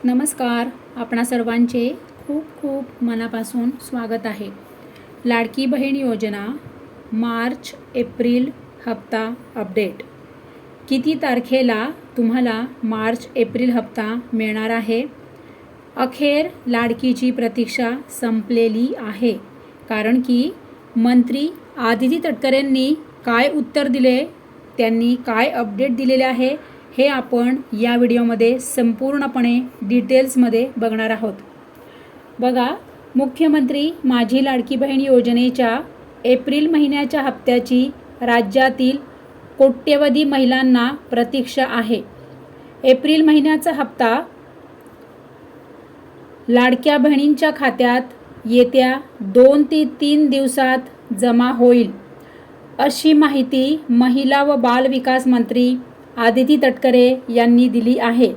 नमस्कार. आपणा सर्वांचे खूप खूप मनापासून स्वागत आहे. लाडकी बहीण योजना मार्च एप्रिल हप्ता अपडेट. किती तारखेला तुम्हाला मार्च एप्रिल हप्ता मिळणार आहे? अखेर लाडकीची प्रतीक्षा संपलेली आहे. कारण की मंत्री आदिती तटकरेंनी काय उत्तर दिले, त्यांनी काय अपडेट दिलेले आहे हे आपण या व्हिडिओमध्ये संपूर्णपणे डिटेल्समध्ये बघणार आहोत. बघा, मुख्यमंत्री माझी लाडकी बहीण योजनेच्या एप्रिल महिन्याच्या हप्त्याची राज्यातील कोट्यवधी महिलांना प्रतीक्षा आहे. एप्रिल महिन्याचा हप्ता लाडक्या बहिणींच्या खात्यात येत्या 2 ते 3 दिवसात जमा होईल, अशी माहिती महिला व बाल विकास मंत्री आदिती तटकरे यांनी दिली आहे.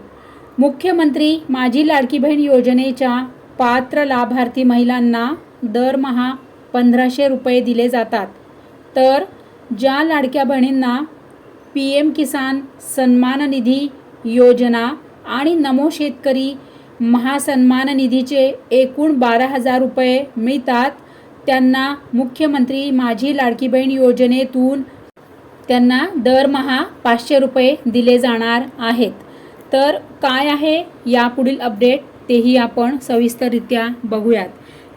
मुख्यमंत्री माझी लाडकी बहीण योजनेच्या पात्र लाभार्थी महिलांना दरमहा 1500 रुपये दिले जातात. तर ज्या लाडक्या बहिणींना PM किसान सन्मान निधी योजना आणि नमो शेतकरी महासन्मान निधीचे एकूण 12,000 रुपये मिळतात, त्यांना मुख्यमंत्री माझी लाडकी बहीण योजनेतून त्यांना दरमहा 500 रुपये दिले जाणार आहेत. तर काय आहे यापुढील अपडेट तेही आपण सविस्तररित्या बघूयात.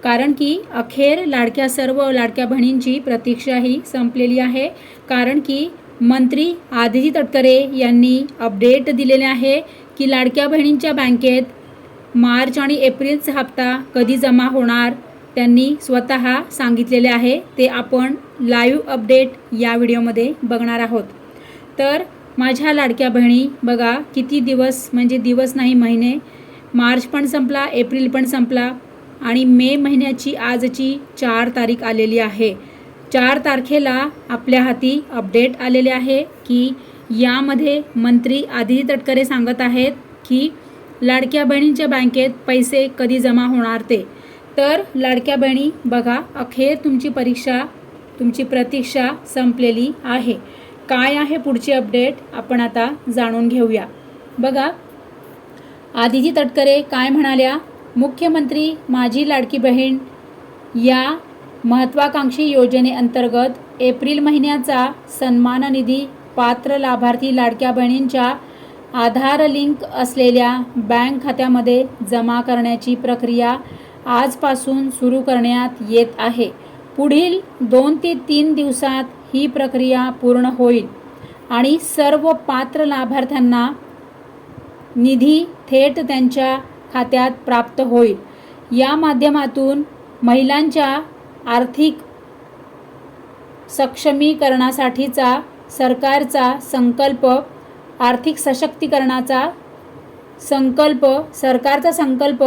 कारण की अखेर सर्व लाडक्या बहिणींची प्रतीक्षा ही संपलेली आहे. कारण की मंत्री आदिती तटकरे यांनी अपडेट दिलेले आहे की लाडक्या बहिणींच्या बँकेत मार्च आणि एप्रिलचा हप्ता कधी जमा होणार, त्यांनी स्वतः सांगितलेले आहे. ते आपण लाईव्ह अपडेट या व्हिडिओमध्ये बघणार आहोत. तर माझ्या लाडक्या बहिणी बघा, किती दिवस म्हणजे दिवस नाही महिने, मार्च पण संपला, एप्रिल पण संपला आणि मे महिन्याची आजची 4 तारीख आलेली आहे. 4 तारखेला आपल्या हाती अपडेट आलेले आहे की यामध्ये मंत्री आदिती तटकरे सांगत आहेत की लाडक्या बहिणींच्या बँकेत पैसे कधी जमा होणार ते. तर लाडक्या बहिणी बघा, अखेर तुमची प्रतीक्षा संपलेली आहे. काय आहे पुढची अपडेट आपण आता जाणून घेऊया. बघा, आदिती तटकरे काय म्हणाल्या, मुख्यमंत्री माझी लाडकी बहीण या महत्त्वाकांक्षी योजनेअंतर्गत एप्रिल महिन्याचा सन्मान निधी पात्र लाभार्थी लाडक्या बहिणींच्या आधार लिंक असलेल्या बँक खात्यामध्ये जमा करण्याची प्रक्रिया आजपासून सुरू करण्यात येत आहे. पुढील 2 ते 3 दिवसात ही प्रक्रिया पूर्ण होईल आणि सर्व पात्र लाभार्थ्यांना निधी थेट त्यांच्या खात्यात प्राप्त होईल. या माध्यमातून महिलांच्या आर्थिक सक्षमीकरणासाठीचा सरकारचा संकल्प, आर्थिक सशक्तीकरणाचा संकल्प, सरकारचा संकल्प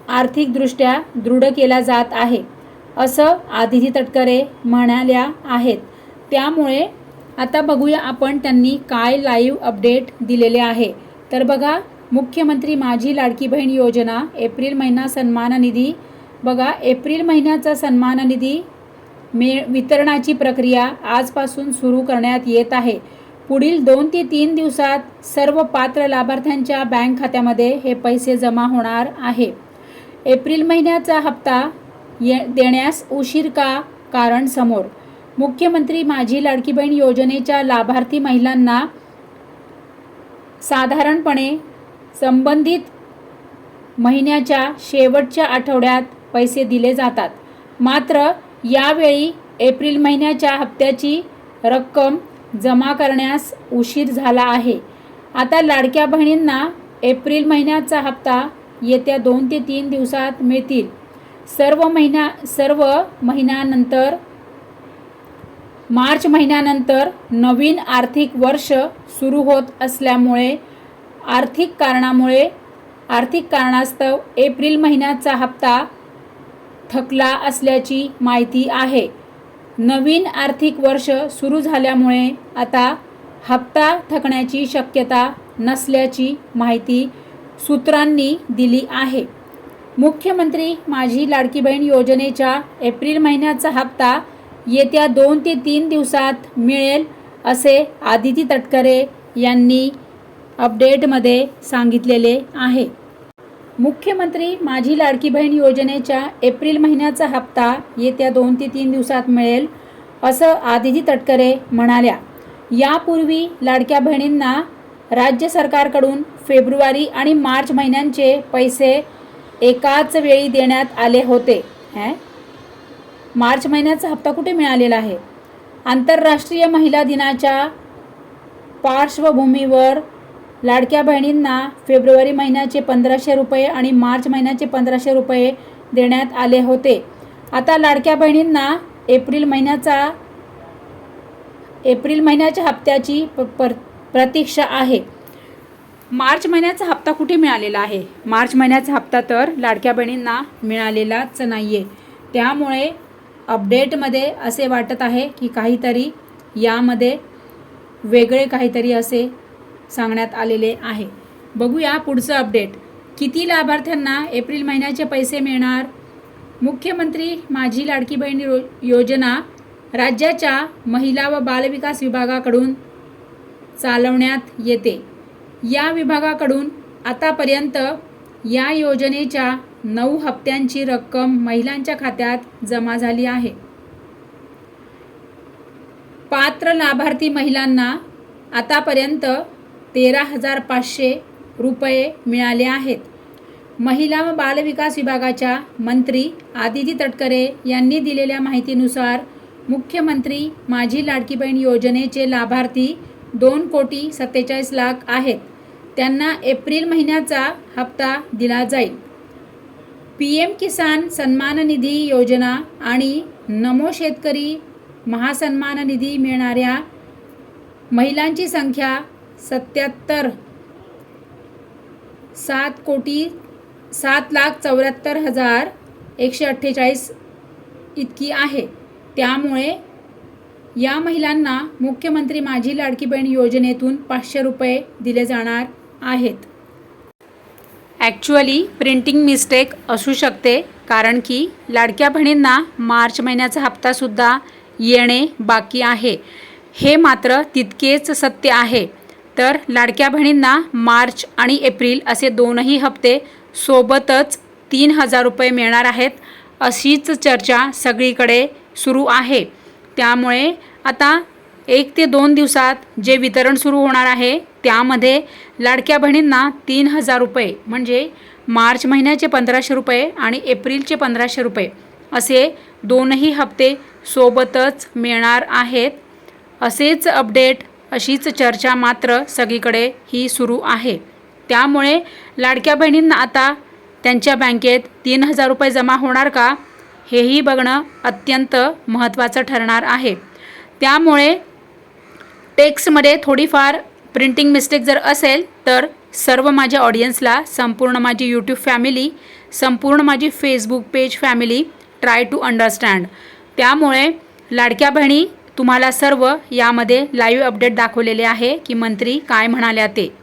आर्थिकदृष्ट्या दृढ केला जात आहे, असं आदिती तटकरे म्हणाल्या आहेत. त्यामुळे आता बघूया आपण त्यांनी काय लाईव्ह अपडेट दिलेले आहे. तर बघा, मुख्यमंत्री माझी लाडकी बहीण योजना एप्रिल महिना सन्मान निधी. बघा, एप्रिल महिन्याचा सन्मान निधी वितरणाची प्रक्रिया आजपासून सुरू करण्यात येत आहे. पुढील 2 ते 3 दिवसात सर्व पात्र लाभार्थ्यांच्या बँक खात्यामध्ये हे पैसे जमा होणार आहे. एप्रिल महिन्याचा हप्ता देण्यास उशीर का? कारण समोर. मुख्यमंत्री माझी लाडकी बहीण योजनेच्या लाभार्थी महिलांना साधारणपणे संबंधित महिन्याच्या शेवटच्या आठवड्यात पैसे दिले जातात. मात्र यावेळी एप्रिल महिन्याच्या हप्त्याची रक्कम जमा करण्यास उशीर झाला आहे. आता लाडक्या बहिणींना एप्रिल महिन्याचा हप्ता येत्या 2 ते 3 दिवसात मिळतील. सर्व महिन्यानंतर मार्च महिन्यानंतर नवीन आर्थिक वर्ष सुरू होत असल्यामुळे आर्थिक कारणास्तव एप्रिल महिन्याचा हप्ता थकला असल्याची माहिती आहे. नवीन आर्थिक वर्ष सुरू झाल्यामुळे आता हप्ता थकण्याची शक्यता नसल्याची माहिती सूत्रांनी दिली आहे. मुख्यमंत्री माझी लाडकी बहीण योजनेच्या एप्रिल महिन्याचा हप्ता येत्या 2 ते 3 दिवसात मिळेल, असे आदिती तटकरे यांनी अपडेटमध्ये सांगितलेले आहे. मुख्यमंत्री माझी लाडकी बहीण योजनेच्या एप्रिल महिन्याचा हप्ता येत्या 2 ते 3 दिवसात मिळेल, असं आदिती तटकरे म्हणाल्या. यापूर्वी लाडक्या बहिणींना राज्य सरकारकडून फेब्रुवारी आणि मार्च महिन्यांचे पैसे एकाच वेळी देण्यात आले होते. मार्च महिन्याचा हप्ता कुठे मिळालेला आहे? आंतरराष्ट्रीय महिला दिनाच्या पार्श्वभूमीवर लाडक्या बहिणींना फेब्रुवारी महिन्याचे 1500 रुपये आणि मार्च महिन्याचे 1500 रुपये देण्यात आले होते. आता लाडक्या बहिणींना एप्रिल महिन्याच्या हप्त्याची प्रतीक्षा आहे. मार्च महिन्याचा हप्ता कुठे मिळालेला आहे? मार्च महिन्याचा हप्ता तर लाडक्या बहिणींना मिळालेलाच नाही आहे. त्यामुळे अपडेटमध्ये असे वाटत आहे की काहीतरी यामध्ये वेगळे काहीतरी असे सांगण्यात आलेले आहे. बघूया पुढचं अपडेट. किती लाभार्थ्यांना एप्रिल महिन्याचे पैसे मिळणार? मुख्यमंत्री माझी लाडकी बहीण योजना राज्याच्या महिला व बालविकास विभागाकडून चालवण्यात येते. या विभागाकडून आतापर्यंत या योजनेच्या 9 हप्त्यांची रक्कम महिलांच्या खात्यात जमा झाली आहे. पात्र लाभार्थी महिलांना आतापर्यंत 13,500 रुपये मिळाले आहेत. महिला व बालविकास विभागाच्या मंत्री आदिती तटकरे यांनी दिलेल्या माहितीनुसार मुख्यमंत्री माझी लाडकी बहीण योजनेचे लाभार्थी 2,47,00,000 आहेत. त्यांना एप्रिल महिन्याचा हप्ता दिला जाईल. PM किसान सन्मान निधी योजना आणि नमो शेतकरी महासन्मान निधी मिळणाऱ्या महिलांची संख्या 7,74,148 इतकी आहे. त्यामुळे या महिलांना मुख्यमंत्री माझी लाडकी बहीण योजनेतून 500 रुपये दिले जाणार आहेत. ॲक्च्युअली प्रिंटिंग मिस्टेक असू शकते, कारण की लाडक्या बहिणींना मार्च महिन्याचा हप्तासुद्धा येणे बाकी आहे. हे मात्र तितकेच सत्य आहे. तर लाडक्या बहिणींना मार्च आणि एप्रिल असे 2ही हप्ते सोबतच 3,000 रुपये मिळणार आहेत, अशीच चर्चा सगळीकडे सुरू आहे. त्यामुळे आता 1 ते 2 दिवसात जे वितरण सुरू होणार आहे त्यामध्ये लाडक्या बहिणींना 3,000 रुपये म्हणजे मार्च महिन्याचे 1,500 रुपये आणि एप्रिलचे 1,500 रुपये असे 2ही हप्ते सोबतच मिळणार आहेत. असेच अपडेट, अशीच चर्चा मात्र सगळीकडे ही सुरू आहे. त्यामुळे लाडक्या बहिणींना आता त्यांच्या बँकेत 3,000 रुपये जमा होणार का, हेही बघणं अत्यंत महत्त्वाचं ठरणार आहे. त्यामुळे टेक्स्टमध्ये थोडीफार प्रिंटिंग मिस्टेक जर असेल तर सर्व माझ्या ऑडियन्सला, संपूर्ण माझी यूट्यूब फॅमिली, संपूर्ण माझी Facebook page family try to understand. त्यामुळे लाडक्या बहिणी तुम्हाला सर्व यामध्ये लाईव्ह अपडेट दाखवलेले आहे की मंत्री काय म्हणाल्या ते.